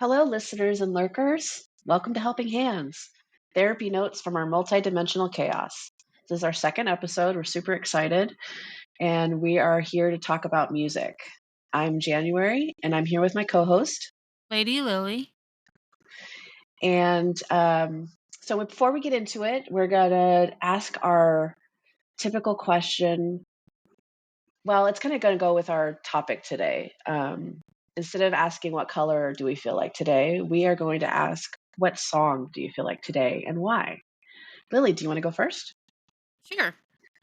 Hello, listeners and lurkers. Welcome to Helping Hands, therapy notes from our multidimensional chaos. This is our second episode. We're super excited, and we are here to talk about music. I'm January, and I'm here with my co host. Lady Lily. And so before we get into it, we're going to ask our typical question. Well, it's kind of going to go with our topic today. Instead of asking what color do we feel like today, we are going to ask what song do you feel like today and why? Lily, do you want to go first? Sure.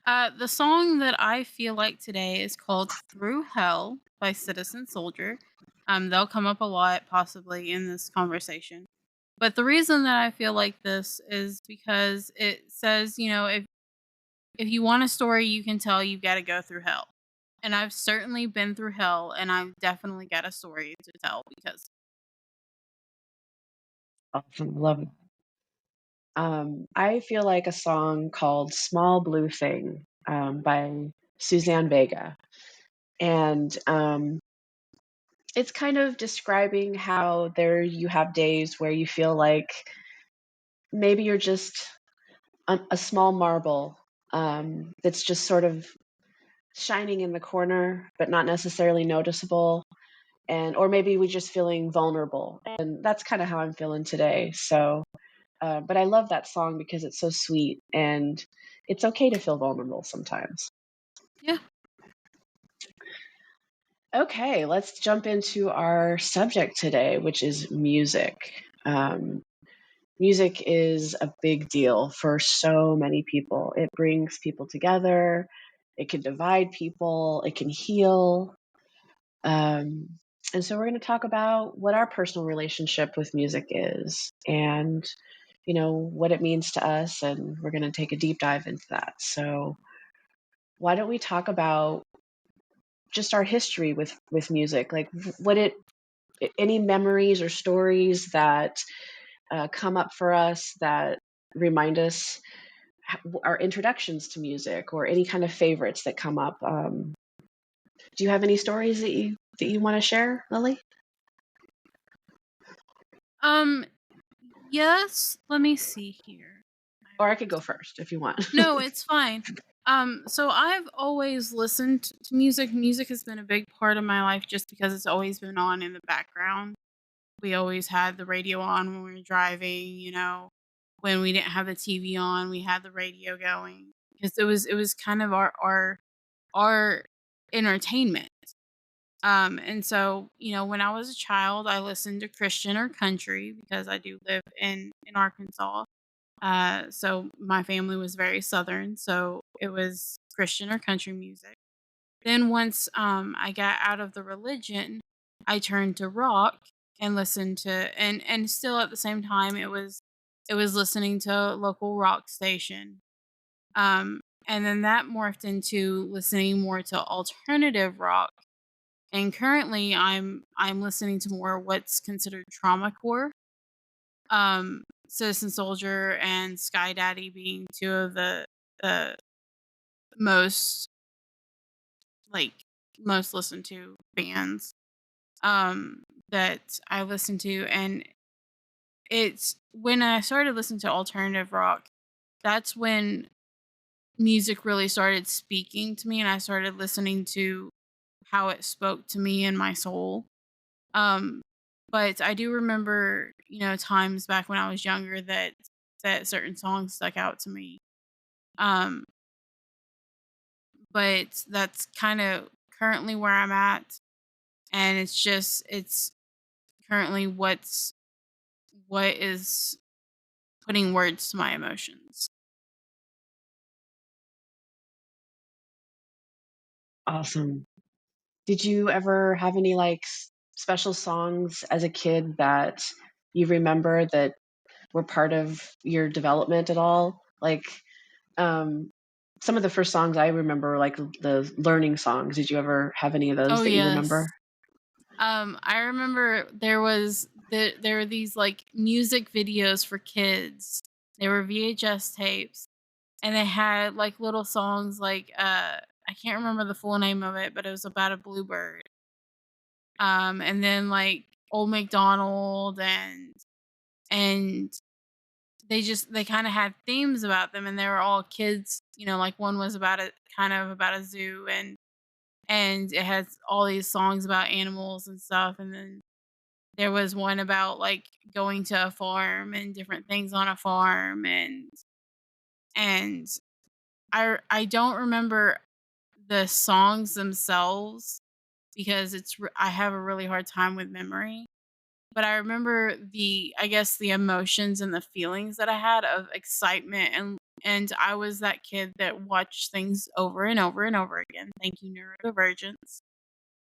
The song that I feel like today is called Through Hell by Citizen Soldier. They'll come up a lot possibly in this conversation. But the reason that I feel like this is because it says, if you want a story you can tell, you've got to go through hell. And I've certainly been through hell and I've definitely got a story to tell because Awesome. Love it. I feel like a song called Small Blue Thing by Suzanne Vega. And it's kind of describing how there you have days where you feel like maybe you're just a small marble that's just sort of shining in the corner, but not necessarily noticeable. And or maybe we're just feeling vulnerable, and that's kind of how I'm feeling today. So, but I love that song because it's so sweet, and it's okay to feel vulnerable sometimes. yeah. Okay, let's jump into our subject today, which is music. Music is a big deal for so many people. It brings people together. It can divide people. It can heal. Um, and so we're going to talk about what our personal relationship with music is and, what it means to us. And we're going to take a deep dive into that. So why don't we talk about just our history with music? Like any memories or stories that come up for us that remind us our introductions to music or any kind of favorites that come up. Do you have any stories that you want to share, Lily? Um yes, let me see here. Or I could go first if you want. No, it's fine. So I've always listened to music. Music has been a big part of my life just because it's always been on in the background. We always had the radio on when we were driving, when we didn't have the TV on, we had the radio going because it was kind of our entertainment. And so, when I was a child, I listened to Christian or country because I do live in Arkansas. So my family was very Southern, so it was Christian or country music. Then once I got out of the religion, I turned to rock and listened to and still at the same time it was listening to a local rock station. And then that morphed into listening more to alternative rock. And currently I'm listening to more what's considered trauma core. Citizen Soldier and Sky Daddy being two of the most like most listened to bands that I listen to, and it's when I started listening to alternative rock, that's when music really started speaking to me and I started listening to how it spoke to me and my soul. Um but I do remember, times back when I was younger that certain songs stuck out to me. Um, but that's kind of currently where I'm at, and it's currently what is putting words to my emotions. Awesome. Did you ever have any like special songs as a kid that you remember that were part of your development at all? Like um, some of the first songs I remember were like the learning songs. Did you ever have any of those Oh that you remember? yes. I remember there were these like music videos for kids. They were VHS tapes, and they had like little songs like I can't remember the full name of it, but it was about a bluebird. And then like Old MacDonald and they kinda had themes about them, and they were all kids, like, one was about a kind of about a zoo, and it has all these songs about animals and stuff, and then there was one about, like, going to a farm and different things on a farm, and I don't remember the songs themselves because I have a really hard time with memory. But I remember I guess, the emotions and the feelings that I had of excitement, and I was that kid that watched things over and over and over again. Thank you, neurodivergence.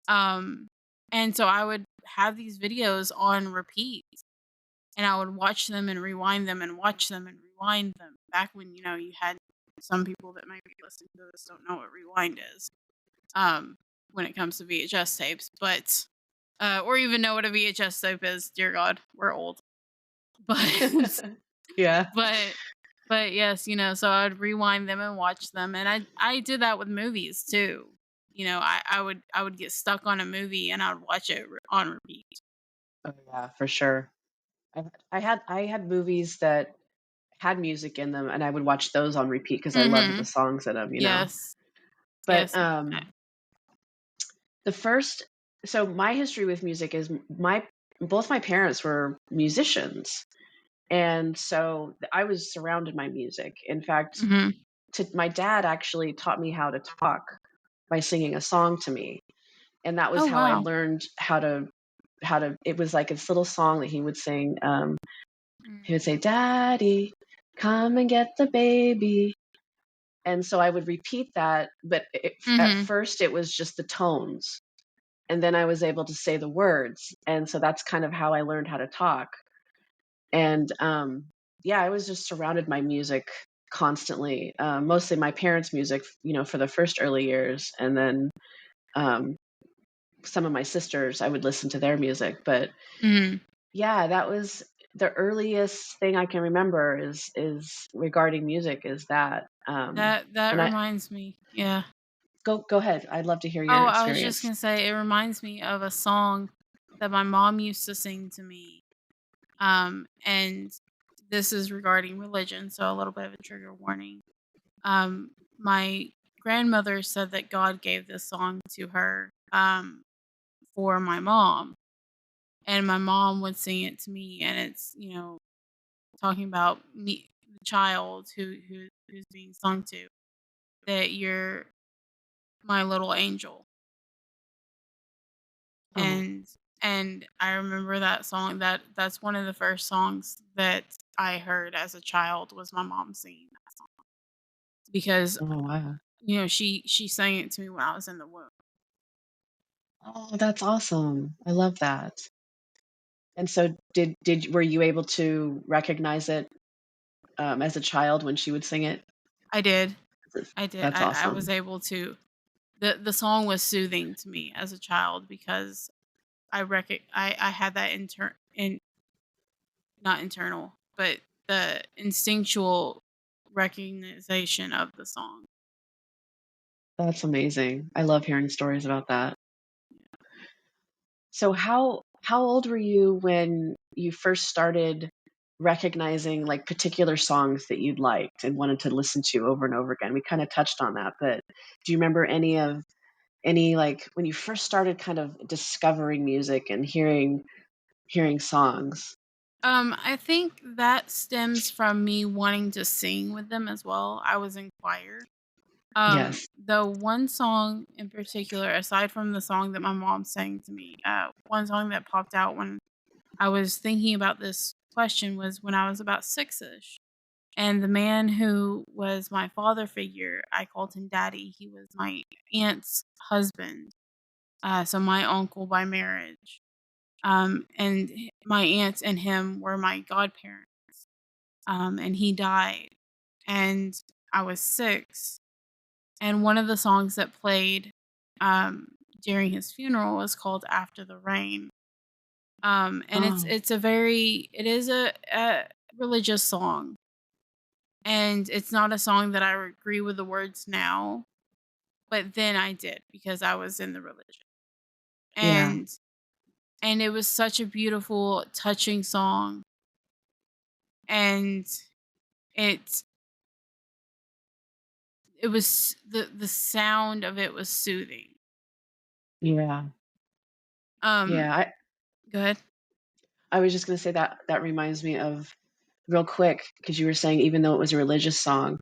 Um, and so I would have these videos on repeat, and I would watch them and rewind them and watch them and rewind them. Back when, you had some people that might be listening to this don't know what rewind is, um, when it comes to VHS tapes, but or even know what a VHS tape is. Dear God, we're old. But Yeah. but but yes, so I'd rewind them and watch them, and I did that with movies too. I would get stuck on a movie and I would watch it on repeat. Oh, yeah, for sure. I had movies that had music in them, and I would watch those on repeat because I loved the Mhm. songs in them, you know? Yes. But, Yes. the first so my history with music is my both my parents were musicians, and so I was surrounded by music. In fact, Mhm. my dad actually taught me how to talk by singing a song to me, and that was Oh, how I wow. learned how to it was like this little song that he would sing, he would Mm. say, "Daddy, come and get the baby." And so I would repeat that, but at Mhm. first it was just the tones, and then I was able to say the words, and so that's kind of how I learned how to talk. And, yeah, I was just surrounded by music constantly, mostly my parents' music, for the first early years, and then, um, some of my sisters, I would listen to their music, but Mhm. yeah, that was the earliest thing I can remember is regarding music is that, That and I reminds me. Yeah. go ahead, I'd love to hear Oh, your I was just experience. gonna say it reminds me of a song that my mom used to sing to me. And this is regarding religion, so a little bit of a trigger warning. My grandmother said that God gave this song to her for my mom, and my mom would sing it to me, and it's talking about me, the child who's being sung to, that you're my little angel. Oh, And I remember that song. That's one of the first songs that I heard as a child was my mom singing that song because oh, wow. she sang it to me when I was in the womb. Oh, that's awesome. I love that. And so were you able to recognize it, as a child when she would sing it? I did. I did. That's I was awesome. able to. The song was soothing to me as a child because I had that not internal, but the instinctual recognition of the song. That's amazing. I love hearing stories about that. So how old were you when you first started recognizing, like, particular songs that you'd liked and wanted to listen to over and over again? We kinda touched on that, but do you remember like, when you first started kind of discovering music and hearing songs? I think that stems from me wanting to sing with them as well. I was in choir. Yes. The one song in particular, aside from the song that my mom sang to me, one song that popped out when I was thinking about this question was when I was about 6-ish. And the man who was my father figure, I called him daddy. He was my aunt's husband. So my uncle by marriage. My aunt and him were my godparents. And he died. And I was 6. And one of the songs that played during his funeral was called After the Rain. And Oh, it is a religious song. And it's not a song that I agree with the words now, but then I did because I was in the religion. yeah. And and it was such a beautiful, touching song, and it it was the sound of it was soothing. Yeah. Um, Yeah, go ahead. I was just gonna say that that reminds me of real quick because you were saying even though it was a religious song,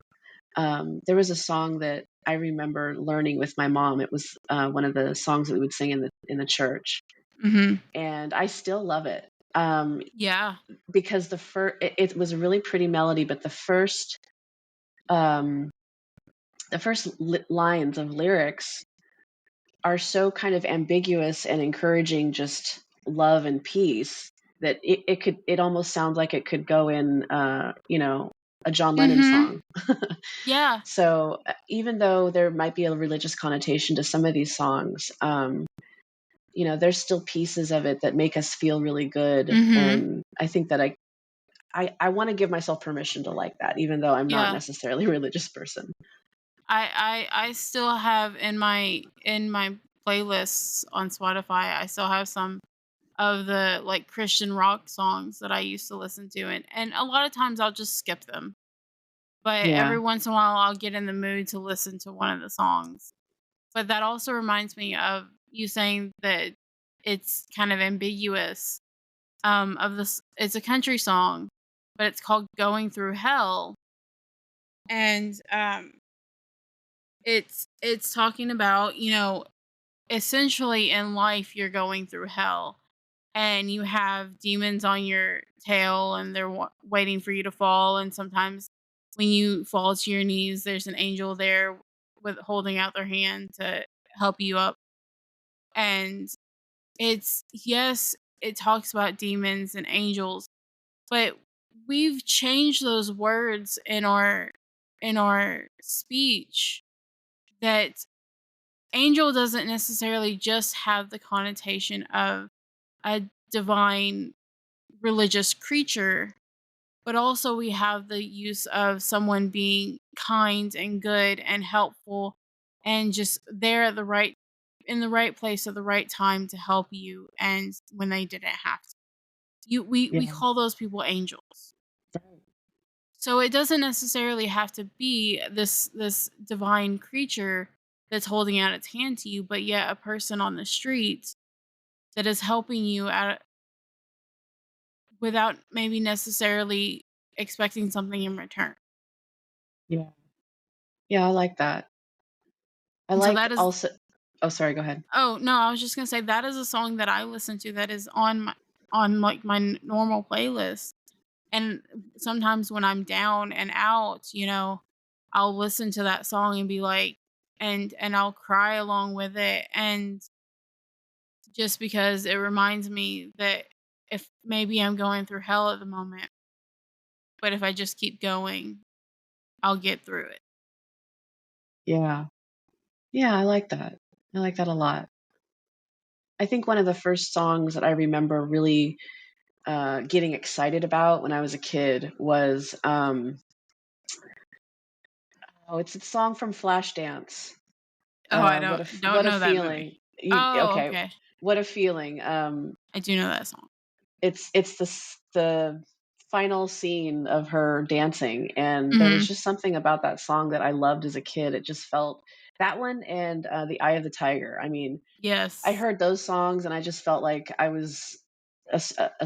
there was a song that I remember learning with my mom. It was one of the songs that we would sing in the church, Mhm. and I still love it Yeah. because it was a really pretty melody, but um, the lines of lyrics are so kind of ambiguous and encouraging just love and peace that it almost sounds like it could go in a John Lennon Mhm. song. Yeah. So even though there might be a religious connotation to some of these songs, there's still pieces of it that make us feel really good. Mhm. And I think that I want to give myself permission to like that, even though I'm not Yeah. necessarily a religious person. I still have in my playlists on Spotify, I still have some of the, like, Christian rock songs that I used to listen to, and a lot of times I'll just skip them, but every Yeah, once in a while, I'll get in the mood to listen to one of the songs. But that also reminds me of you saying that it's kind of ambiguous, of this it's a country song, but it's called "Going Through Hell," and, it's talking about, essentially in life, you're going through hell, and you have demons on your tail, and they're waiting for you to fall. And sometimes when you fall to your knees, there's an angel there with holding out their hand to help you up. And it's yes, it talks about demons and angels, but we've changed those words in our speech, that angel doesn't necessarily just have the connotation of a divine religious creature, but also we have the use of someone being kind and good and helpful and just there at the right in the right place at the right time to help you and when they didn't have to. We yeah, call those people angels. right. So it doesn't necessarily have to be this divine creature that's holding out its hand to you, but yet a person on the street that is helping you out without maybe necessarily expecting something in return. Yeah, yeah. I like that. I And so like that is also. Oh, sorry. Go ahead. oh, no, I was just gonna say that is a song that I listen to that is on, like, my normal playlist, and sometimes when I'm down and out, I'll listen to that song and be like and I'll cry along with it, and just because it reminds me that if maybe I'm going through hell at the moment, but if I just keep going, I'll get through it. Yeah, yeah. I like that. I like that a lot. I think one of the first songs that I remember really getting excited about when I was a kid was it's a song from Flashdance. Oh, I don't What a know that movie. feeling. You Oh, okay? okay. What a feeling. I do know that song. It's the final scene of her dancing, and there was Mhm. just something about that song that I loved as a kid. It just felt that one and The Eye of the Tiger. I mean, I Yes. heard those songs and I just felt like I was a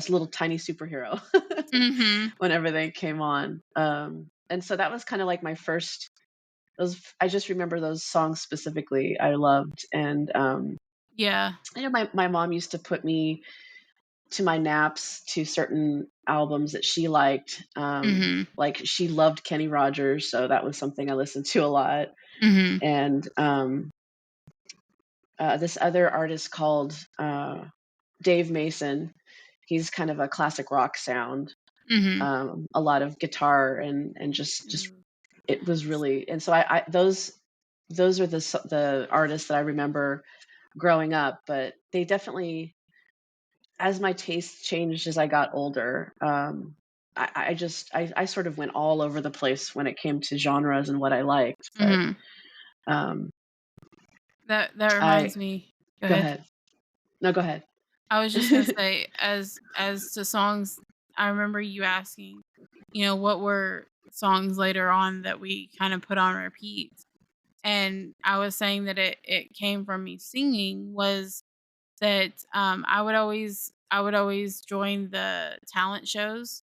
little tiny superhero Mhm. whenever they came on. And so that was kind of like my first. Those I just remember those songs specifically. I loved, and Yeah. I know my mom used to put me to my naps to certain albums that she liked. Mhm. Like she loved Kenny Rogers, so that was something I listened to a lot. Mhm. And this other artist called Dave Mason. He's kind of a classic rock sound, Mhm. a lot of guitar and just Ooh, it was nice. really and so I those are the artists that I remember growing up, but they definitely as my taste changed as I got older. I sort of went all over the place when it came to genres and what I liked, but Mhm. um, That I reminds me. Go go ahead. ahead. No, go ahead. I was just gonna say, as to songs, I remember you asking, what were songs later on that we kind of put on repeat, and I was saying that it came from me singing was that I would always join the talent shows,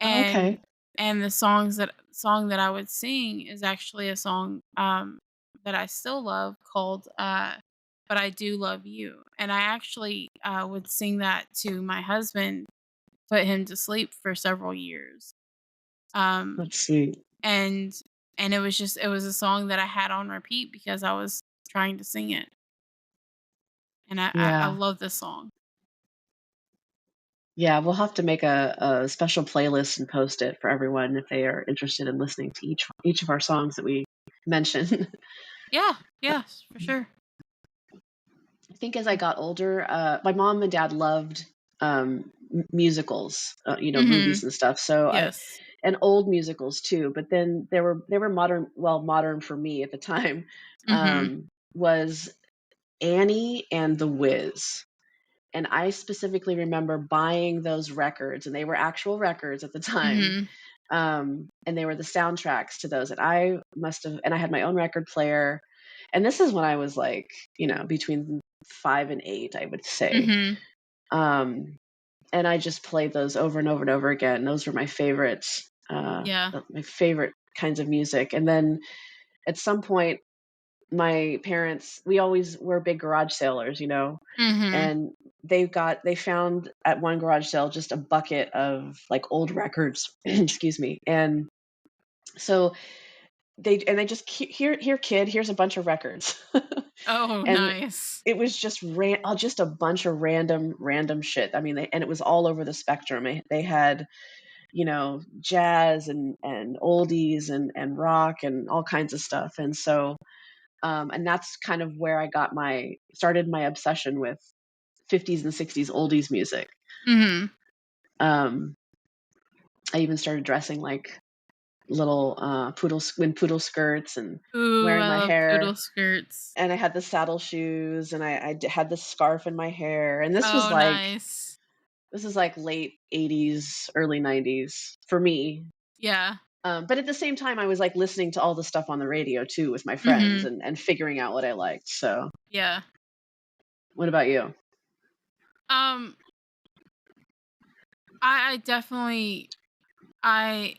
Oh, and okay. the song that I would sing is actually a song that I still love called "But I Do Love You," and I actually would sing that to my husband, put him to sleep for several years. Um, Let's see. and it was a song that I had on repeat because I was trying to sing it, and I Yeah. love this song. Yeah, we'll have to make a special playlist and post it for everyone if they are interested in listening to each of our songs that we mention. Yeah, yes, for sure. I think as I got older, my mom and dad loved musicals, movies Mhm. and stuff. So I Yes. and old musicals too. But then there were modern, well, modern for me at the time, Mhm. was Annie and the Wiz. And I specifically remember buying those records, and they were actual records at the time. Mhm. And they were the soundtracks to those. And I had my own record player. And this is when I was like, between 5 and 8, I would say. Mhm. Um, and I just played those over and over and over again. Those were my favorites, Yeah. my favorite kinds of music. And then at some point, my parents, we always were big garage sailors, Mhm. and they found at one garage sale just a bucket of like old records, excuse me. And so they just here kid, here's a bunch of records. Oh, And nice. it was just a bunch of random shit. I mean, and it was all over the spectrum. They had, jazz and oldies and rock and all kinds of stuff. And so and that's kind of where I started my obsession with 50s and 60s oldies music. Mhm. Um, I even started dressing like little poodle skirts and Ooh, wearing I my love hair. poodle skirts. And I had the saddle shoes, and had the scarf in my hair. And this was Oh, like nice. late 80s, early 90s for me. Yeah. But at the same time, I was like listening to all the stuff on the radio too with my friends Mhm. and figuring out what I liked. So, Yeah. what about you? Um, I definitely I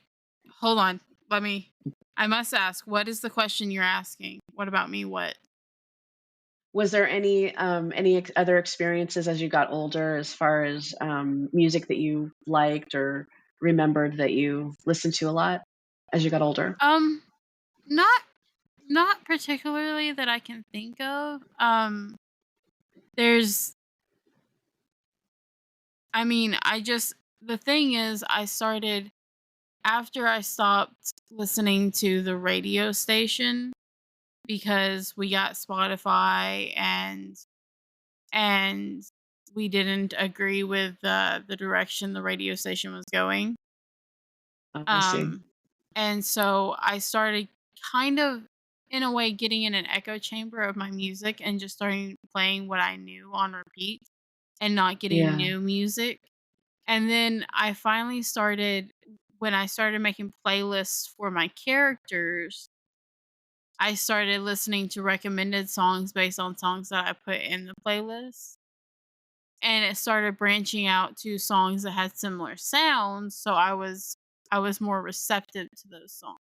hold on. I must ask, what is the question you're asking? What about me? What? Was there any other experiences as you got older, as far as music that you liked or remembered that you listened to a lot as you got older? Um, not not particularly that I can think of. There's I mean, I just the thing is I started after I stopped listening to the radio station because we got Spotify, and we didn't agree with the direction the radio station was going. Oh, I see. Um, and so I started kind of, in a way, getting in an echo chamber of my music and just starting playing what I knew on repeat and not getting Yeah, new music. And then I finally started, when I started making playlists for my characters, I started listening to recommended songs based on songs that I put in the playlist. And it started branching out to songs that had similar sounds, so I was more receptive to those songs.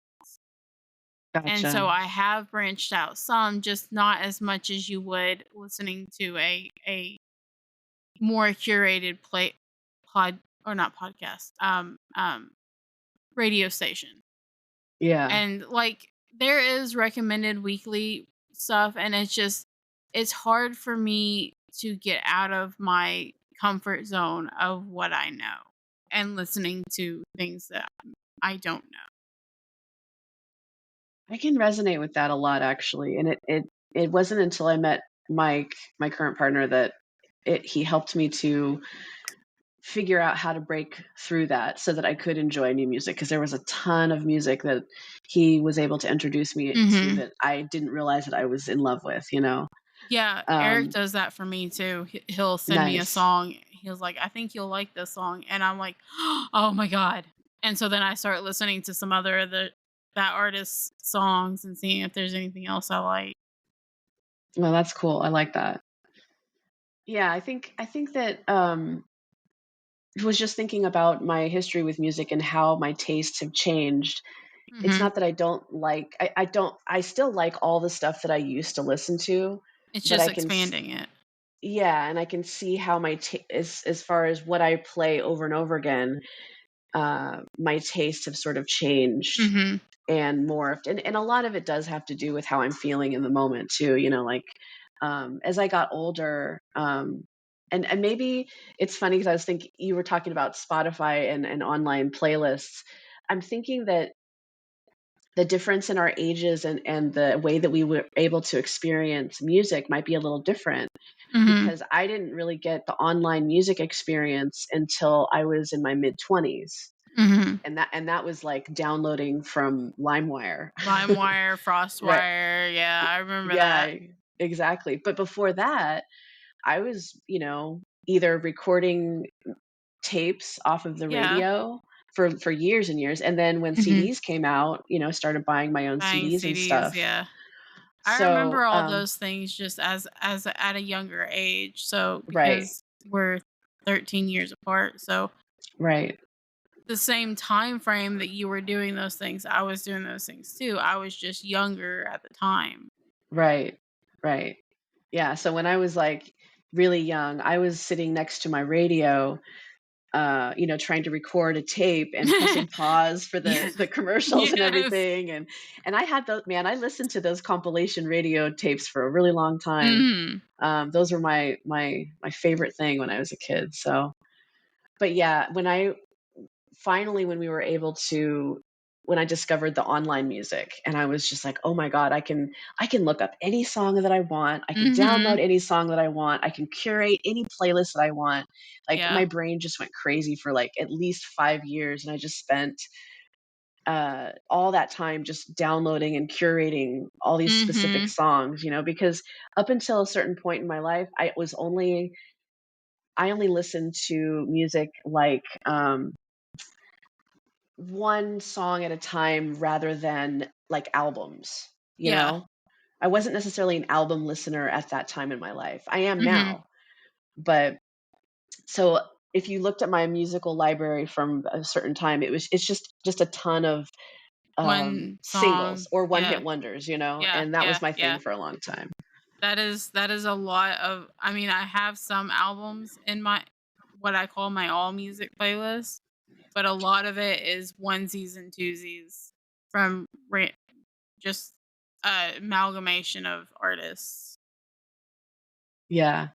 And gotcha. so I have branched out some, just not as much as you would listening to a more curated play pod or not podcast, radio station. Yeah. And like there is recommended weekly stuff, and it's hard for me to get out of my comfort zone of what I know and listening to things that I don't know. I can resonate with that a lot, actually. And it wasn't until I met Mike, my current partner, that he helped me to figure out how to break through that so that I could enjoy new music, because there was a ton of music that he was able to introduce me to Mhm. that I didn't realize that I was in love with. Yeah, Eric Um, does that for me too. He'll send me a nice. song. He's like, "I think you'll like this song," and I'm like, "Oh my god!" And so then I start listening to some other of that artist's songs and seeing if there's anything else I like. Well, that's cool. I like that. Yeah, I think that was just thinking about my history with music and how my tastes have changed. It's Mhm. not that I don't like I don't I still like all the stuff that I used to listen to, It's but just I can s expanding it. yeah, and I can see how as far as what I play over and over again, my tastes have sort of changed Mhm. and morphed, and a lot of it does have to do with how I'm feeling in the moment too, like, as I got older, and maybe it's funny because I was thinking you were talking about Spotify and online playlists. I'm thinking that the difference in our ages and the way that we were able to experience music might be a little different Mhm. because I didn't really get the online music experience until I was in my mid-20s, Mhm. and that was, like, downloading from LimeWire. LimeWire, Right. FrostWire, yeah, I remember that. Yeah, exactly, but before that, I was, either recording tapes off of the Yeah. radio for years and years, and then when Mhm. CDs came out, started buying my own Buying CDs and CDs, stuff. yeah. I remember So, all those things just as at a younger age, so right, because we're 13 years apart, so right, the same time frame that you were doing those things, I was doing those things too. I was just younger at the time. right, right. Yeah, so when I was, like, really young, I was sitting next to my radio, trying to record a tape and pressing pause for the Yes. the commercials and Yes. everything, and I had those man, I listened to those compilation radio tapes for a really long time. Mhm. Those were my favorite thing when I was a kid, so but yeah, when we were able to when I discovered the online music and I was just like, "Oh my god, I can look up any song that I want, I can download Mhm. any song that I want, I can curate any playlist that I want." Like, Yeah. my brain just went crazy for, like, at least 5 years, and I just spent, all that time just downloading and curating all these specific Mhm. songs, because up until a certain point in my life, I only listened to music like, one song at a time rather than, like, albums, you Yeah. know? I wasn't necessarily an album listener at that time in my life. I am Mhm. now, but so if you looked at my musical library from a certain time, it's just a ton of, One singles song. or Yeah. one-hit wonders, Yeah. and that was Yeah. my Yeah. thing for a long time. That is a lot of I mean, I have some albums in my what I call my all music playlist, but a lot of it is onesies and twosies from just amalgamation of artists. Yeah.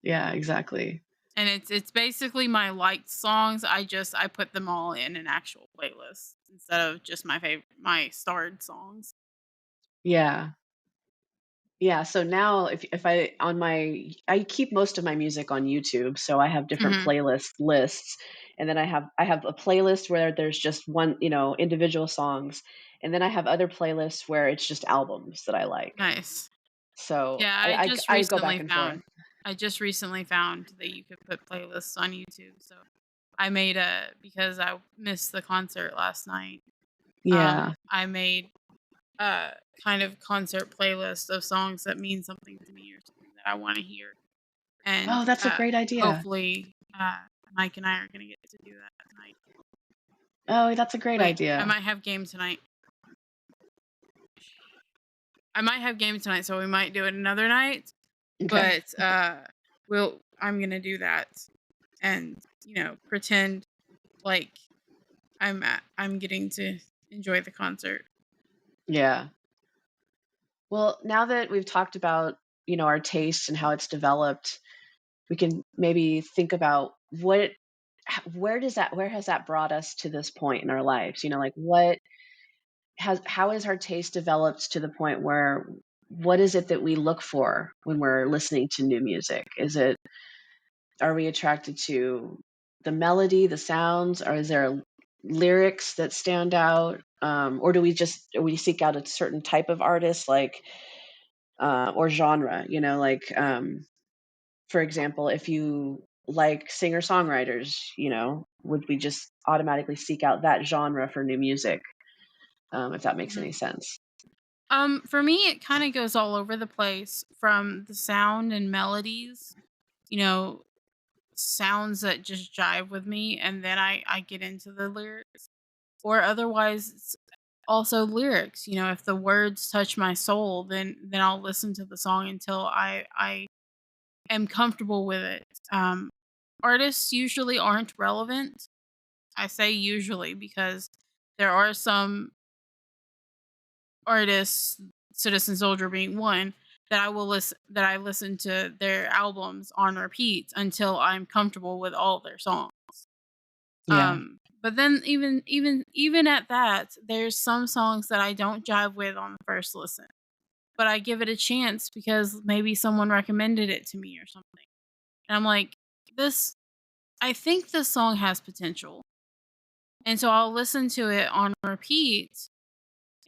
Yeah, exactly. And it's basically my liked songs. I put them all in an actual playlist instead of just my starred songs. Yeah. Yeah, so now if I keep most of my music on YouTube, so I have different Mhm. playlist lists, and then I have a playlist where there's just one, individual songs, and then I have other playlists where it's just albums that I like. Nice. So Yeah, I go back and forth. I just recently found that you could put playlists on YouTube, so I made a because I missed the concert last night. Yeah. I made a kind of concert playlist of songs that mean something to me or something that I want to hear, and Oh, that's a great idea. hopefully, Mike and I are gonna get to do that tonight. Oh, that's a great Wait, I idea. might have game tonight. I might have game tonight, so we might do it another night. Okay. But I'm gonna do that and pretend like I'm getting to enjoy the concert. Yeah. Well, now that we've talked about, our taste and how it's developed, we can maybe think about where has that brought us to this point in our lives? Like how has our taste developed to the point where what is it that we look for when we're listening to new music? Are we attracted to the melody, the sounds, or is there lyrics that stand out? Or do we seek out a certain type of artist? Like, or genre. Like for example, if you like singer songwriters, would we just automatically seek out that genre for new music? If that makes Mhm. any sense. For me, it kind of goes all over the place from the sound and melodies, you know, sounds that just jive with me, and then I get into the lyrics. Or otherwise, it's also lyrics. If the words touch my soul, then I'll listen to the song until I am comfortable with it. Artists usually aren't relevant. I say usually because there are some artists, Citizen Soldier being one, that I listen to their albums on repeat until I'm comfortable with all their songs. Yeah. But then even at that, there's some songs that I don't jive with on the first listen, but I give it a chance because maybe someone recommended it to me or something. And I'm like, this I think this song has potential. And so I'll listen to it on repeat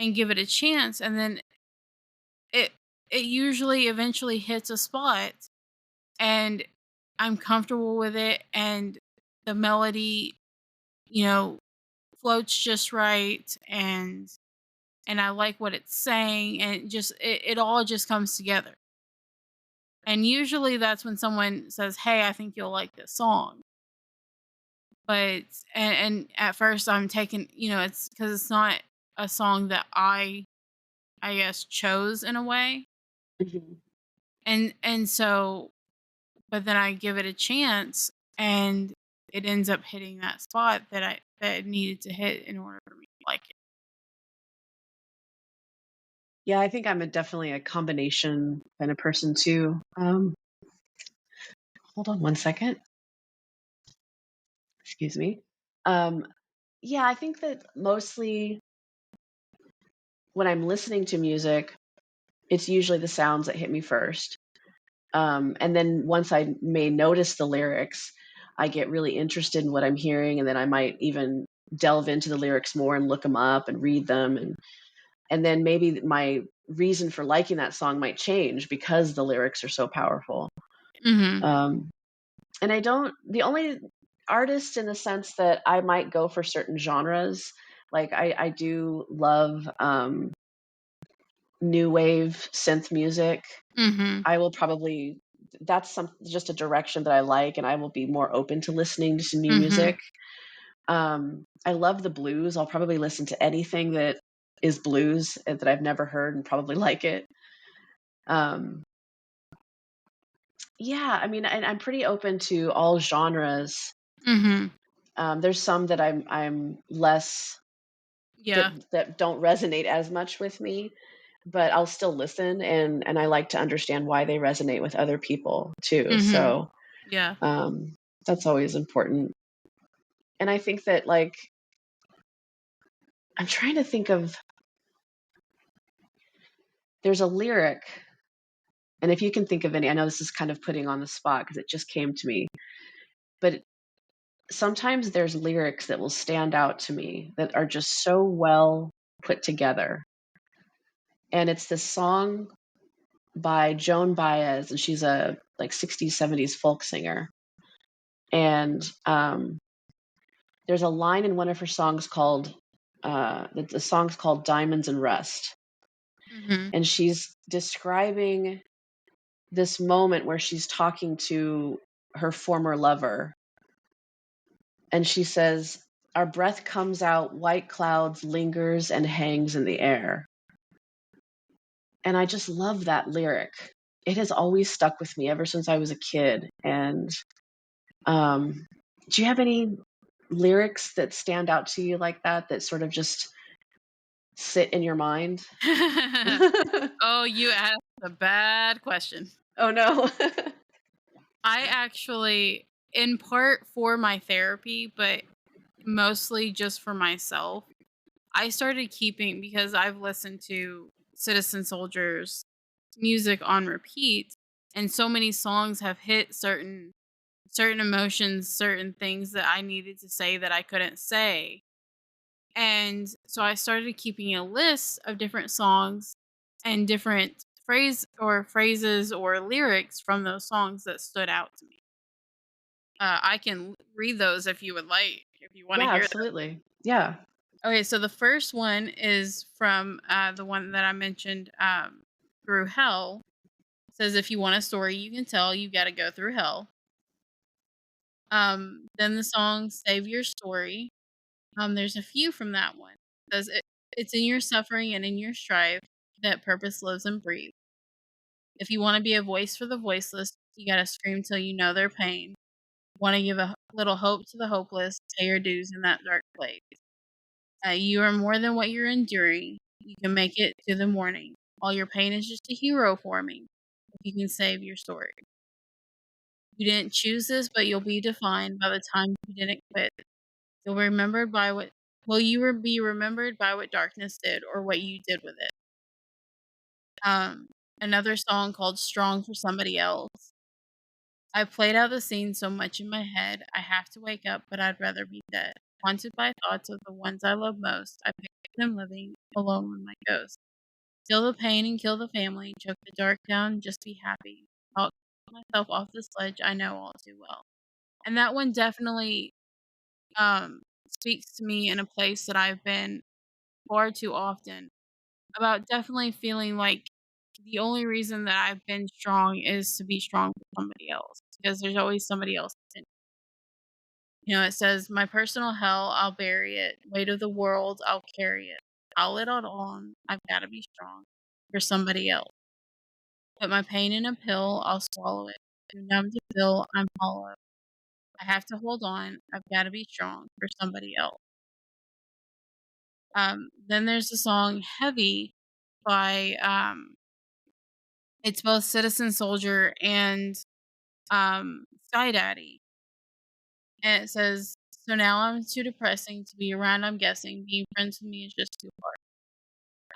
and give it a chance, and then it it usually eventually hits a spot, and I'm comfortable with it, and the melody, you know, floats just right, and I like what it's saying, and it all just comes together. And usually that's when someone says, "Hey, I think you'll like this song." But and at first I'm taken, it's because it's not a song that I guess chose in a way. Mhm. And so but then I give it a chance, and it ends up hitting that spot that it needed to hit in order for me to like it. Yeah, I think I'm definitely a combination kind of person too. Hold on one second. Excuse me. Um, yeah, I think that mostly when I'm listening to music, it's usually the sounds that hit me first. And then once I may notice the lyrics, I get really interested in what I'm hearing, and then I might even delve into the lyrics more and look them up and read them, and then maybe my reason for liking that song might change because the lyrics are so powerful. Mhm. Um, and I don't the only artist in the sense that I might go for certain genres, like I do love new wave synth music. Mhm. I will probably that's just a direction that I like, and I will be more open to listening to new Mhm. music. I love the blues. I'll probably listen to anything that is blues that I've never heard and probably like it. Um, yeah, I mean, and I'm pretty open to all genres. Mhm. There's some that I'm less Yeah. that don't resonate as much with me, but I'll still listen, and I like to understand why they resonate with other people too. Mhm. So Yeah. um, that's always important. And I think that like I'm trying to think of there's a lyric, and if you can think of any, I know this is kind of putting on the spot because it just came to me, but sometimes there's lyrics that will stand out to me that are just so well put together. And it's this song by Joan Baez, and she's a like 60s, 70s folk singer. And there's a line in one of her songs called the song's called Diamonds and Rust. Mhm. And she's describing this moment where she's talking to her former lover, and she says, "Our breath comes out, white clouds lingers and hangs in the air." And I just love that lyric. It has always stuck with me ever since I was a kid. And um, do you have any lyrics that stand out to you like that, that sort of just sit in your mind? Oh, you asked a bad question. Oh no. I actually, in part for my therapy, but mostly just for myself, I started keeping because I've listened to Citizen Soldiers music on repeat, and so many songs have hit certain emotions, certain things that I needed to say that I couldn't say. And so I started keeping a list of different songs and different phrases or lyrics from those songs that stood out to me. I can read those if you would like, if you want to Yeah, hear them. absolutely. Yeah. Okay, so the first one is from the one that I mentioned, through hell. It says, "If you want a story you can tell, you got to go through hell." Then the song "Save Your Story." There's a few from that one. It says, "It's in your suffering and in your strife that purpose lives and breathes. If you want to be a voice for the voiceless, you got to scream till you know their pain. Want to give a little hope to the hopeless, pay your dues in that dark place. You are more than what you're enduring. You can make it to the morning. All your pain is just a hero forming. If you can save your story. You didn't choose this, but you'll be defined by the time you didn't quit. You'll be remembered by what will you be remembered by what darkness did or what you did with it." Um, Another song called "Strong for Somebody Else." "I've played out the scene so much in my head. I have to wake up, but I'd rather be dead. Haunted by thoughts of the ones I love most. I picture them living alone with my ghost. Steal the pain and kill the family. Choke the dark down. Just be happy. Talk myself off the sledge I know all too well." And that one definitely speaks to me in a place that I've been far too often, about definitely feeling like the only reason that I've been strong is to be strong for somebody else, because there's always somebody else. It says, "My personal hell, I'll bury it. Weight of the world, I'll carry it. I'll let it on. I've got to be strong for somebody else. Put my pain in a pill, I'll swallow it. Too numb to feel, I'm hollow. I have to hold on. I've got to be strong for somebody else." Then there's the song "Heavy" by it's both Citizen Soldier and Sky Daddy. And it says, "So now I'm too depressing to be around, I'm guessing. Being friends with me is just too hard.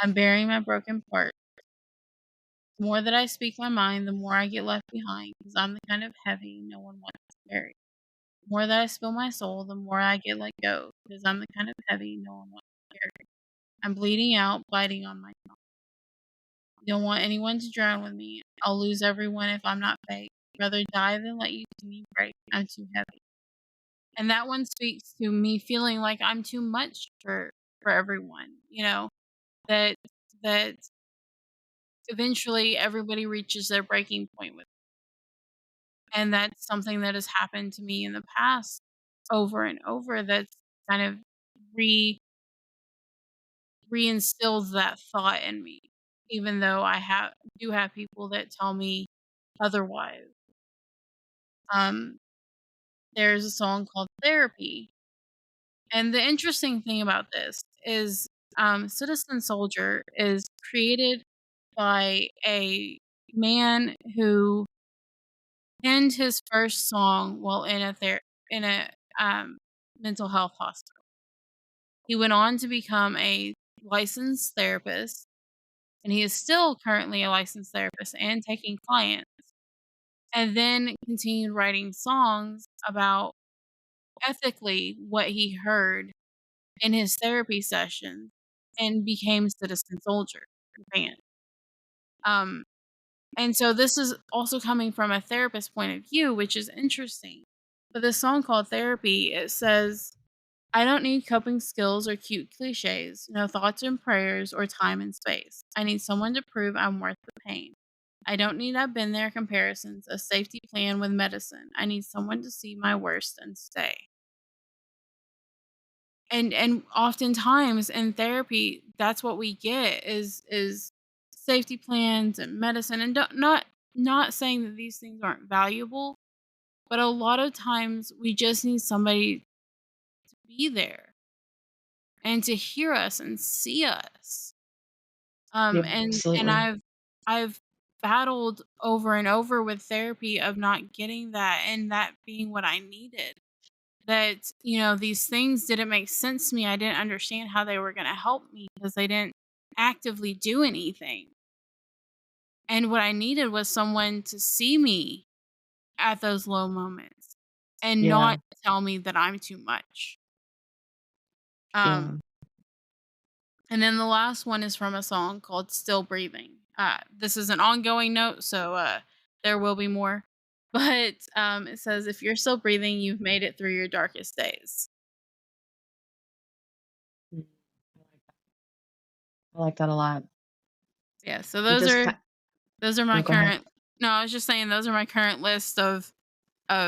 I'm burying my broken part. The more that I speak my mind, the more I get left behind, because I'm the kind of heavy no one wants to carry. The more that I spill my soul, the more I get let go, because I'm the kind of heavy no one wants to carry. I'm bleeding out, biting on my tongue. Don't want anyone to drown with me. I'll lose everyone if I'm not fake. Rather die than let you see me break. I'm too heavy." And that one speaks to me feeling like I'm too much for everyone, that that eventually everybody reaches their breaking point with. And that's something that has happened to me in the past over and over, that's kind of re reinstills that thought in me, even though I have people that tell me otherwise. Um, there's a song called "Therapy," and the interesting thing about this is, Citizen Soldier is created by a man who penned his first song while in a, mental health hospital. He went on to become a licensed therapist, and he is still currently a licensed therapist and taking clients, and then continued writing songs about ethically what he heard in his therapy sessions, and became Citizen Soldier, the band. Um, and so this is also coming from a therapist point of view, which is interesting. But this song called "Therapy," it says, "I don't need coping skills or cute cliches, no thoughts and prayers or time and space. I need someone to prove I'm worth the pain. I don't need I've been there comparisons, a safety plan with medicine. I need someone to see my worst and stay." And oftentimes in therapy, that's what we get is safety plans and medicine, and not saying that these things aren't valuable, but a lot of times we just need somebody to be there and to hear us and see us. Yeah, And absolutely. I've battled over and over with therapy of not getting that, and that being what I needed. That, these things didn't make sense to me. I didn't understand how they were gonna help me because they didn't actively do anything. And what I needed was someone to see me at those low moments and Yeah, not tell me that I'm too much. yeah. Um, and then the last one is from a song called "Still Breathing." This is an ongoing note, so there will be more. But it says, if you're still breathing, you've made it through your darkest days. Mm, I like that a lot. Yeah, so You just ki those are No, my go ahead. current. No, I was just saying those are my current list of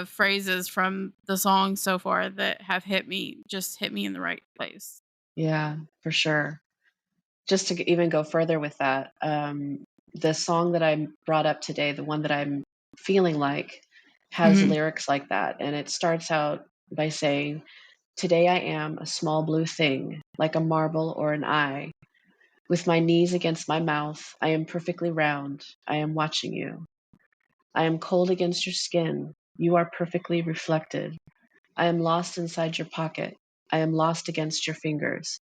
phrases from the song so far that have hit me in the right place. Yeah, for sure. Just to even go further with that, the song that I brought up today, the one that I'm feeling like, has Mhm. lyrics like that, and it starts out by saying, "Today I am a small blue thing, like a marble or an eye. With my knees against my mouth, I am perfectly round. I am watching you. I am cold against your skin. You are perfectly reflected. I am lost inside your pocket. I am lost against your fingers.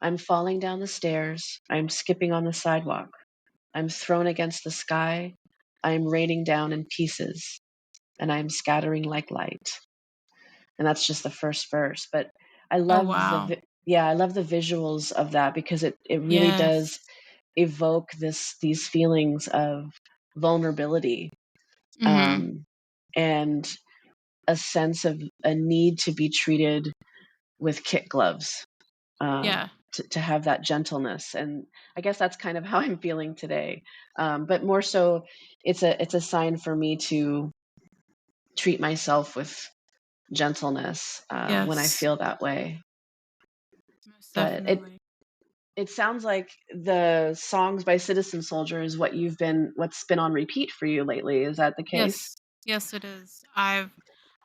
I'm falling down the stairs. I am skipping on the sidewalk. I'm thrown against the sky. I am raining down in pieces, and I am scattering like light." And that's just the first verse. But I Oh love wow. yeah, I love the visuals of that because it really does Yes. evoke these feelings of vulnerability, Mhm. um, and a sense of a need to be treated with kit gloves, Yeah. to have that gentleness. And I guess that's kind of how I'm feeling today. But more so, it's a sign for me to treat myself with gentleness when I Yes. feel that way. Most But definitely. it sounds like the songs by Citizen Soldier is what's been on repeat for you lately. Is that the case? Yes. Yes, it is. I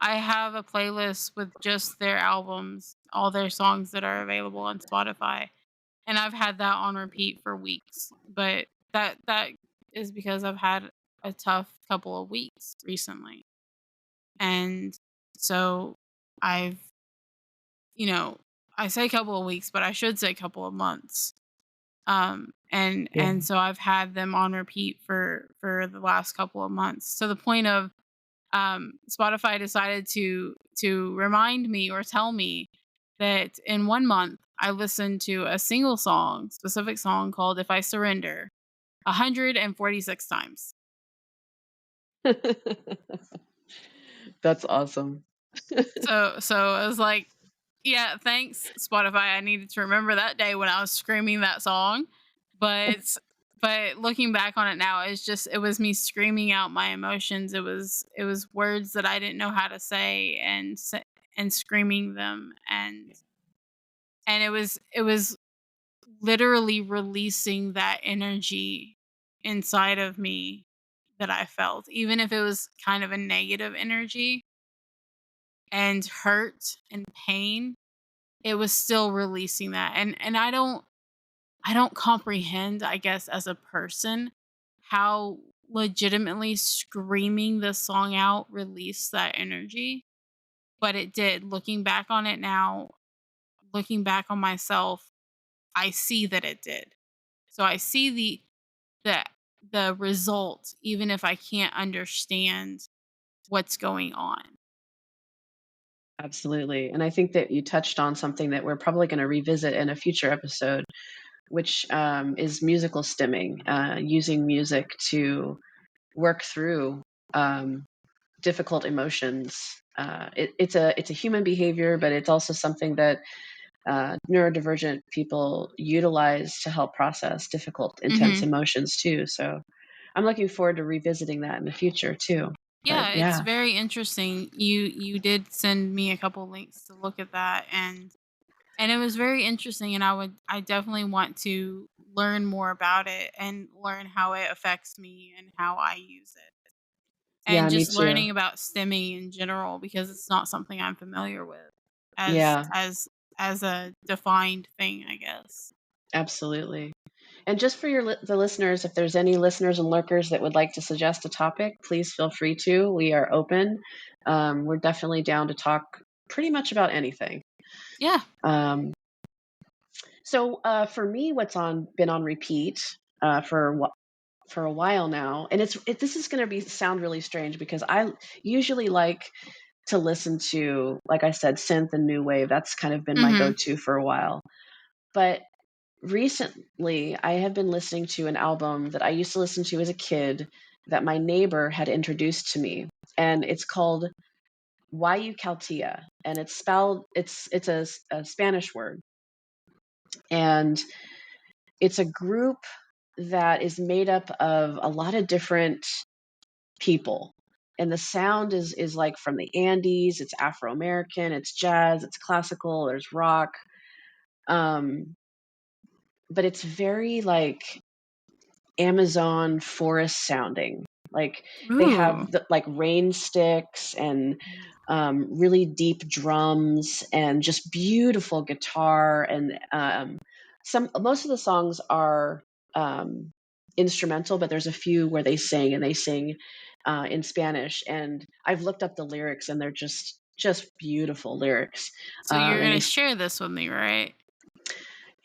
have a playlist with just their albums, all their songs that are available on Spotify, and I've had that on repeat for weeks. But that is because I've had a tough couple of weeks recently. And so I've, you know, I say couple of weeks, but I should say couple of months. Yeah. And so I've had them on repeat for the last couple of months, to the point of Spotify decided to remind me or tell me that in 1 month I listened to a single song, specific song called "If I Surrender" 146 times. That's awesome. So I was like, yeah, thanks Spotify. I needed to remember that day when I was screaming that song. But looking back on it now, it was me screaming out my emotions. It was words that I didn't know how to say, and screaming them, and it was literally releasing that energy inside of me that I felt, even if it was kind of a negative energy and hurt and pain. It was still releasing that, and I don't comprehend, I guess, as a person, how legitimately screaming this song out released that energy, but it did. Looking back on it now, looking back on myself, I see that it did. So I see the the result, even if I can't understand what's going on. Absolutely. And I think that you touched on something that we're probably going to revisit in a future episode, which is musical stimming, using music to work through um, difficult emotions. It's a human behavior, but it's also something that neurodivergent people utilize to help process difficult, intense Mhm. emotions too. So I'm looking forward to revisiting that in the future too. But Yeah, it's yeah, very interesting. You did send me a couple links to look at that, and it was very interesting, and I definitely want to learn more about it and learn how it affects me and how I use it. yeah, And me just too. learning about stimming in general, because it's not something I'm familiar with as Yeah, as a defined thing, I guess. absolutely. And just for the listeners, if there's any listeners and lurkers that would like to suggest a topic, please feel free to. We are open. We're definitely down to talk pretty much about anything. Yeah. Um, for me, what's on been on repeat for a while now, and this is going to be sound really strange because I usually like to listen to, like I said, synth and new wave. That's kind of been my Mhm. go-to for a while. But Recently, I have been listening to an album that I used to listen to as a kid that my neighbor had introduced to me, and it's called YU Caltia, and it's spelled it's a Spanish word, and it's a group that is made up of a lot of different people. And the sound is like from the Andes, it's Afro American, it's jazz, it's classical, there's rock. Um, but it's very like Amazon forest sounding. Like they Ooh. have like rain sticks and really deep drums and just beautiful guitar and some most of the songs are um, instrumental, but there's a few where they sing and they sing in Spanish. And I've looked up the lyrics and they're just beautiful lyrics. So you're And gonna they share this with me, right?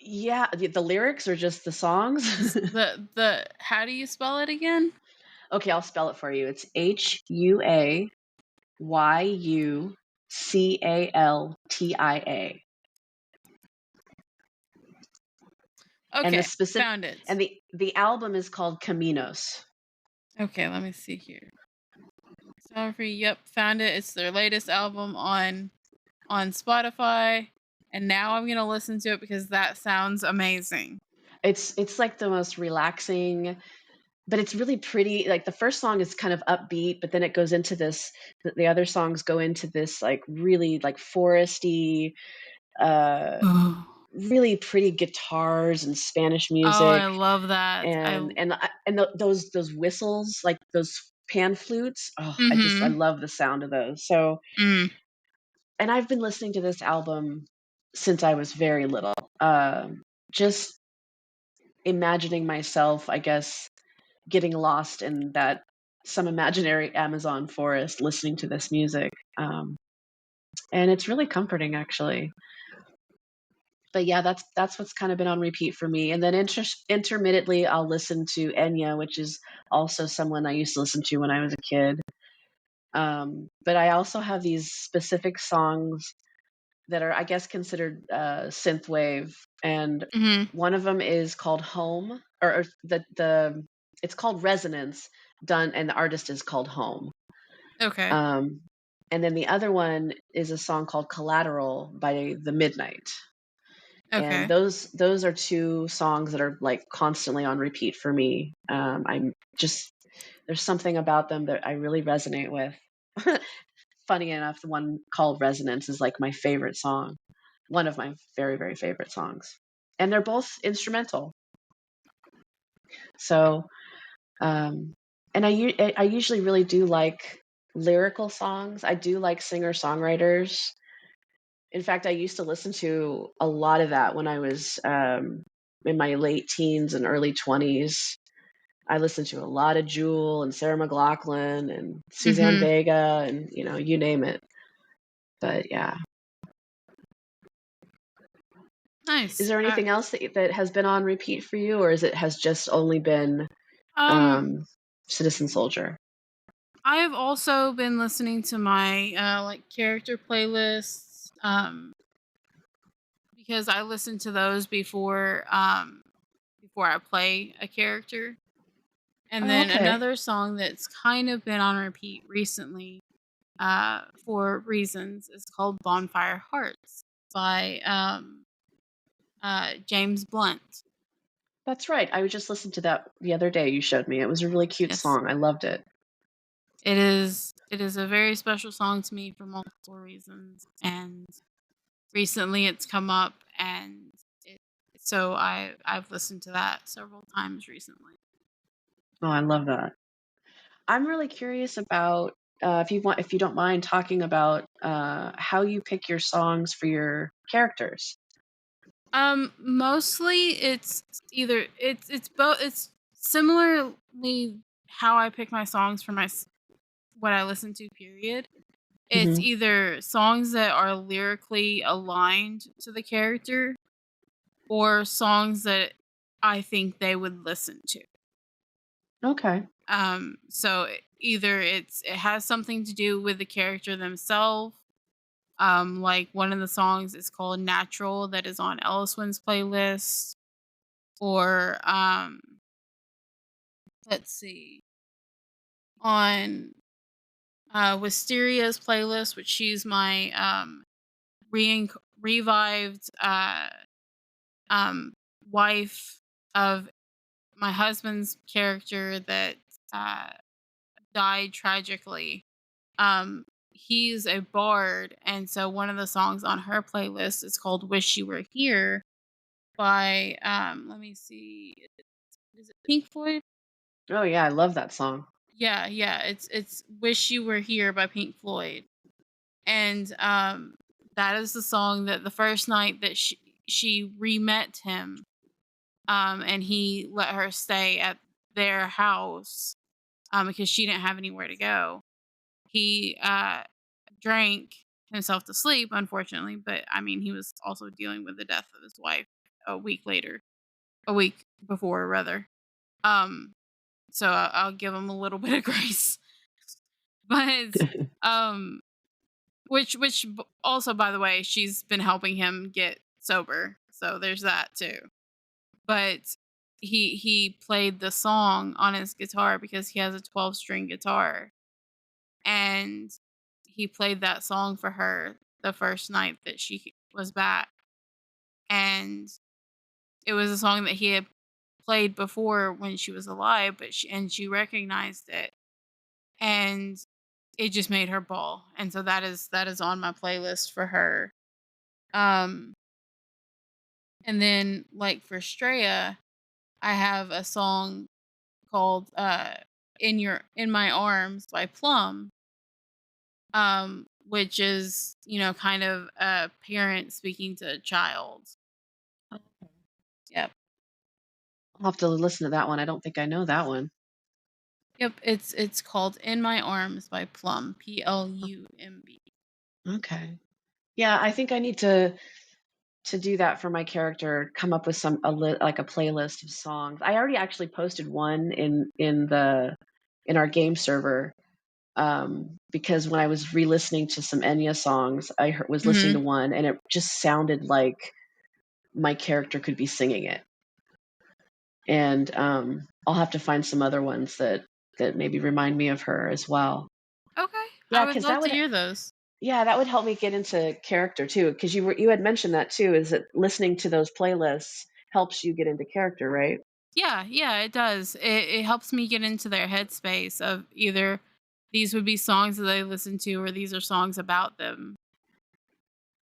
yeah, the lyrics are just the songs. The how do you spell it again? Okay, I'll spell it for you. It's HUAYUCALTIA. And the Okay, specific found it. and the album is called Caminos. Okay, let me see here. Sorry, yep, found it. It's their latest album on Spotify, and now I'm gonna listen to it because that sounds amazing. It's like the most relaxing, but it's really pretty. Like the first song is kind of upbeat, but then it goes into this the other songs go into this like really like foresty, uh Oh, really pretty guitars and Spanish music I love that. those whistles, like those pan flutes. Oh, I Mhm. love the sound of those. So, Mm. and I've been listening to this album since I was very little. Just imagining myself, I guess, getting lost in that some imaginary Amazon forest listening to this music. And it's really comforting actually. But yeah, that's what's kind of been on repeat for me. And then intermittently, I'll listen to Enya, which is also someone I used to listen to when I was a kid. But I also have these specific songs that are, I guess, considered synthwave, and Mhm. one of them is called Home, or the it's called Resonance, done, and the artist is called Home. Okay. Um, and then the other one is a song called Collateral by The Midnight. And Okay. those are two songs that are like constantly on repeat for me. I'm just there's something about them that I really resonate with. Funny enough, the one called Resonance is like my favorite song, one of my very very favorite songs, and they're both instrumental. So, um, and I usually really do like lyrical songs. I do like singer songwriters. In fact, I used to listen to a lot of that when I was in my late teens and early 20s. I listened to a lot of Jewel and Sarah McLachlan and Suzanne Mhm. Vega and you name it. But yeah, is Nice. there anything else that has been on repeat for you, or is it has just only been Um, um, Citizen Soldier? I have also been listening to my like character playlists because I listen to those before I play a character. And Oh, then okay, another song that's kind of been on repeat recently for reasons is called Bonfire Hearts by James Blunt. that's right. I just listened to that the other day. You showed me. It was a really cute Yes. song. I loved it. It is a very special song to me for multiple reasons, and recently it's come up, and it, so I've listened to that several times recently. Oh, I love that. I'm really curious about if you don't mind talking about how you pick your songs for your characters. Mostly it's both. It's similarly how I pick my songs for what I listen to. Period. It's Hmm. either songs that are lyrically aligned to the character or songs that I think they would listen to. Okay. Either it has something to do with the character themselves. Like one of the songs is called Natural that is on Ellis Wynn's playlist. or let's see, on Wisteria's playlist, which she's my revived um wife of my husband's character that uh died tragically. He's a bard, and so one of the songs on her playlist is called "Wish You Were Here" by let me see, is it Pink Floyd? Oh yeah, I love that song. Yeah, yeah, it's "Wish You Were Here" by Pink Floyd. And that is the song that the first night that she re-met him, and he let her stay at their house, because she didn't have anywhere to go. He drank himself to sleep, unfortunately, but I mean, he was also dealing with the death of his wife a week before, rather. Um, so I'll give him a little bit of grace, but um, also, by the way, she's been helping him get sober, so there's that too. But he played the song on his guitar because he has a 12-string guitar, and he played that song for her the first night that she was back, and it was a song that he had played before when she was alive, but she recognized it, and it just made her bawl, and so that is on my playlist for her. Um, and then like for Straya, I have a song called In My Arms" by Plum, which is, kind of a parent speaking to a child. Yep. I'll have to listen to that one. I don't think I know that one. Yep, it's called "In My Arms" by Plum, Plumb. Okay. Yeah, I think I need to do that for my character, come up with like a playlist of songs. I already actually posted one in our game server, because when I was re-listening to some Enya songs, was listening to Mhm. one and it just sounded like my character could be singing it. And I'll have to find some other ones that maybe remind me of her as well. Okay, I Yeah, would because love to hear those. that would help me get into character too. Because you had mentioned that too. Is that listening to those playlists helps you get into character, right? Yeah, yeah, it does. It helps me get into their headspace of either these would be songs that they listen to or these are songs about them.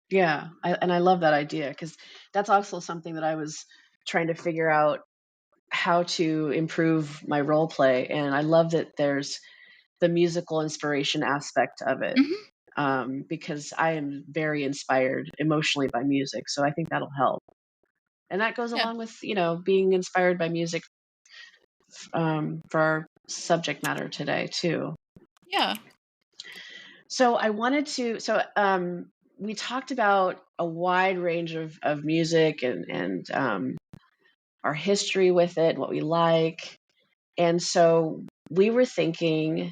Yeah, and I love that idea because that's also something that I was trying to figure out how to improve my role play, and I love that there's the musical inspiration aspect of it, Mhm. because I am very inspired emotionally by music, so I think that'll help. And that goes Yeah. along with, being inspired by music, for our subject matter today too. Yeah. So I wanted to so we talked about a wide range of music and our history with it, what we like. And so we were thinking,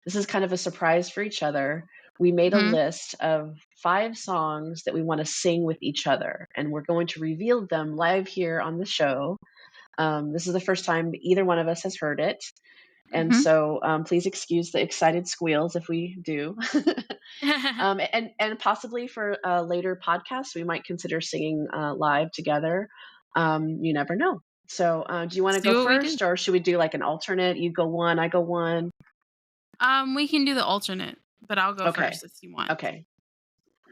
this is kind of a surprise for each other. We made a Mhm. list of 5 songs that we want to sing with each other, and we're going to reveal them live here on the show. This is the first time either one of us has heard it. And Mhm. so please excuse the excited squeals if we do. And possibly for a later podcast, we might consider singing live together. You never know. So, do you want to See go what we do. first, or should we do like an alternate? You go one, I go one. We can do the alternate, but I'll go Okay. first if you want. Okay.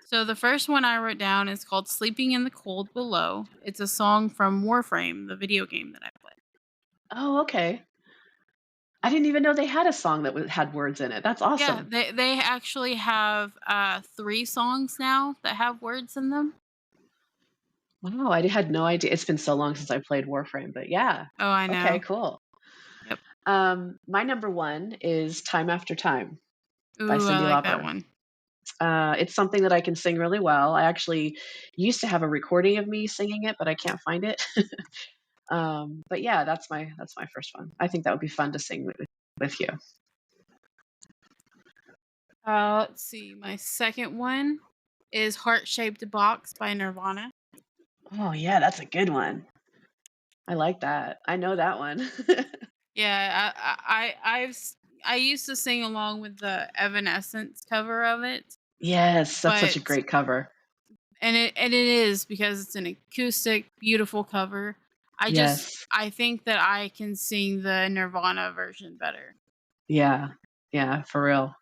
So the first one I wrote down is called "Sleeping in the Cold Below." It's a song from Warframe, the video game that I play. Oh, okay. I didn't even know they had a song that had words in it. That's Yeah, awesome. they actually have 3 songs now that have words in them. Wow, I had no idea. It's been so long since I played Warframe, but yeah. Oh, I Okay, know. cool. Yep. My number one is "Time After Time" by Ooh, I Cyndi like that Lauper. one. It's something that I can sing really well. I actually used to have a recording of me singing it, but I can't find it. But yeah, that's my first one. I think that would be fun to sing with you. Let's see. My second one is "Heart Shaped Box" by Nirvana. Oh yeah, that's a good one. I like that. I know that one. Yeah, I used to sing along with the Evanescence cover of it, Yes, that's such but a great cover. it is because it's an acoustic, beautiful cover. Yes. I think that I can sing the Nirvana version better. Yeah. Yeah, for real.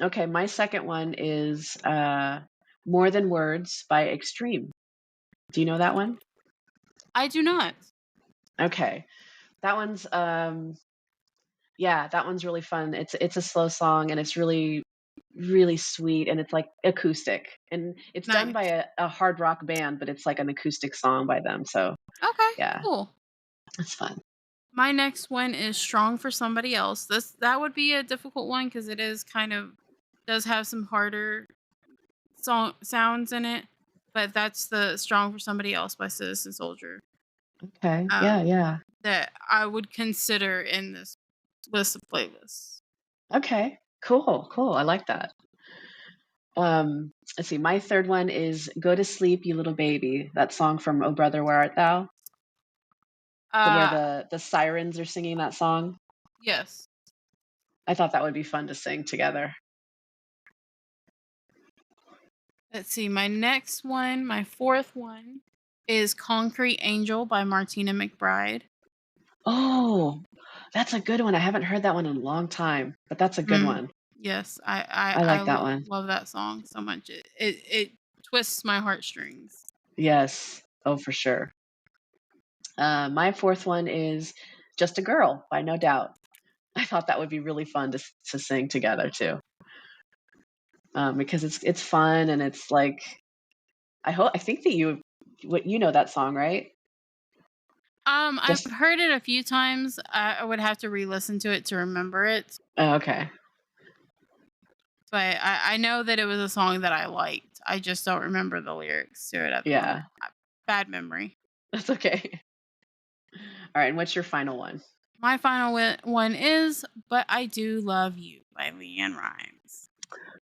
Okay, my second one is, More Than Words by Extreme. Do you know that one? I do not. Okay. That one's, yeah, that one's really fun. It's a slow song, and it's really, really sweet, and it's, like, acoustic, and it's done by Nice. a hard rock band, but it's, like, an acoustic song by them, so, Okay, yeah, cool. it's fun. My next one is Strong for Somebody Else. That would be a difficult one because it is kind of does have some harder song sounds in it, but that's the Strong for Somebody Else by Citizen Soldier, Okay. Yeah, um, yeah. that I would consider in this list of playlists. Okay. Cool, cool, I like that. Let's see, my third one is "Go to Sleep, You Little Baby," that song from "Oh Brother, Where Art Thou?" Where Uh, the sirens are singing that song. yes. I thought that would be fun to sing together. Let's see, my fourth one is Concrete Angel by Martina McBride. Oh, that's a good one. I haven't heard that one in a long time, but that's a good Mm, one. yes, I like that one. love that song so much. It twists my heartstrings. Yes. Oh, for sure. My fourth one is "Just a Girl" by No Doubt. I thought that would be really fun to sing together too, because it's fun and it's like I think that you know that song, right? I've Just heard it a few times. I would have to re-listen to it to remember it, oh, okay. but I know that it was a song that I liked. I just don't remember the lyrics to it at the moment. Yeah, Bad memory. that's okay. Alright, and what's your final one? My final one is "But I Do Love You" by Leanne Rhymes.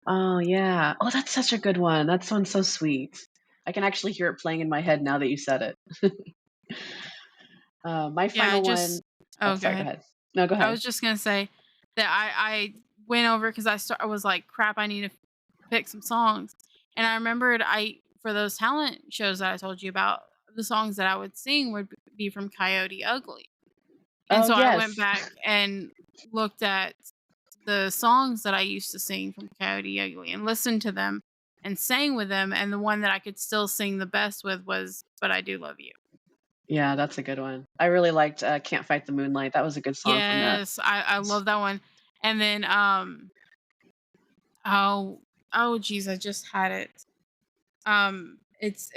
Oh, yeah. Oh, that's such a good one. That one's so sweet. I can actually hear it playing in my head now that you said it. My Yeah, I final one just oh, oh, go sorry, go ahead. ahead. No, go I ahead. was just gonna say that I went over because I was like, crap, I need to pick some songs, and I remembered I for those talent shows that I told you about, the songs that I would sing would be from Coyote Ugly, and Oh, so I went yes. back and looked at the songs that I used to sing from Coyote Ugly and listened to them and sang with them, and the one that I could still sing the best with was "But I Do Love You." Yeah, that's a good one. I really liked, "Can't Fight the Moonlight." That was a good song from that. Yes, I love that one, and then oh geez, I just had it. It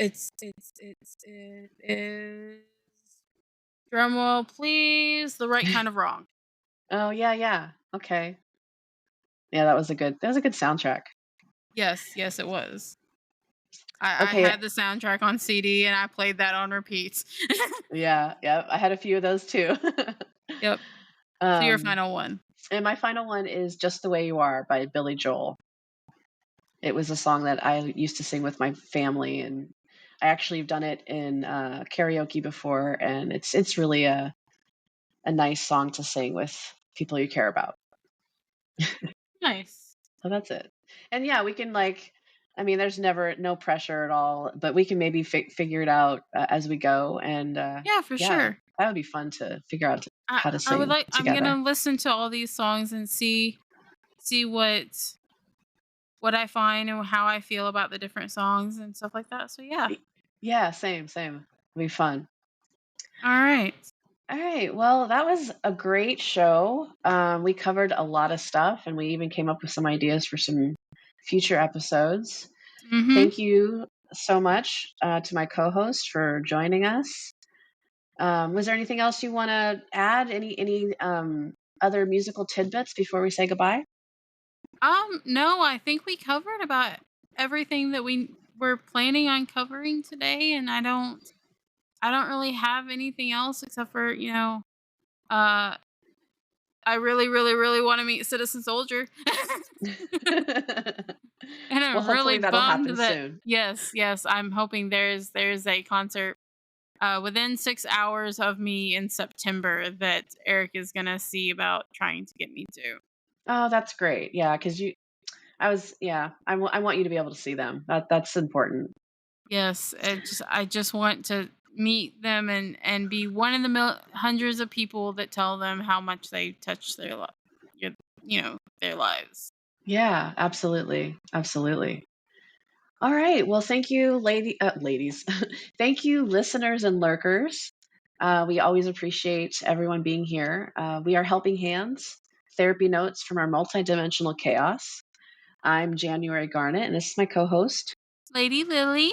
is drumroll please, The Right Kind of Wrong. Oh, yeah, yeah. Okay. Yeah, that was a good soundtrack. Yes, yes, it was. I Okay, had the soundtrack on CD and I played that on repeats. yeah, yeah, I had a few of those too. Yep. So your Um, final one. and my final one is "Just the Way You Are" by Billy Joel. It was a song that I used to sing with my family, and I actually have done it in, karaoke before, and it's really a nice song to sing with people you care about. Nice. So that's it. And yeah, we can like I mean, there's never no pressure at all, but we can maybe figure it out, as we go, and, Yeah, for yeah, sure. that would be fun to figure out how to I would sing like I'm together. gonna listen to all these songs and see what I find and how I feel about the different songs and stuff like that. So yeah. Y Yeah, same, same. It'll be fun. All right. Alright, well, that was a great show. We covered a lot of stuff, and we even came up with some ideas for some future episodes. Mhm. Thank you so much, to my co-host for joining us. Was there anything else you wanna add? Any other musical tidbits before we say goodbye? No, I think we covered about everything that we were planning on covering today, and I don't really have anything else except for, uh I really, really, really want to meet Citizen Soldier. And Well, I'm hopefully really that'll bummed happen that soon. yes, yes, I'm hoping there's a concert within 6 hours of me in September that Eric is gonna see about trying to get me to. Oh, that's great. Yeah, because yeah, I want you to be able to see them. That's important. Yes, I just want to meet them and be one of the hundreds of people that tell them how much they touch your, their lives. Yeah, absolutely, absolutely. All right. Well, thank you, ladies. Thank you, listeners and lurkers. We always appreciate everyone being here. We are Helping Hands, therapy notes from our multidimensional chaos. I'm January Garnet, and this is my co-host. Lady Lily.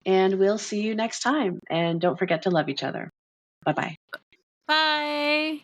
And we'll see you next time. And don't forget to love each other. Bye bye. Bye.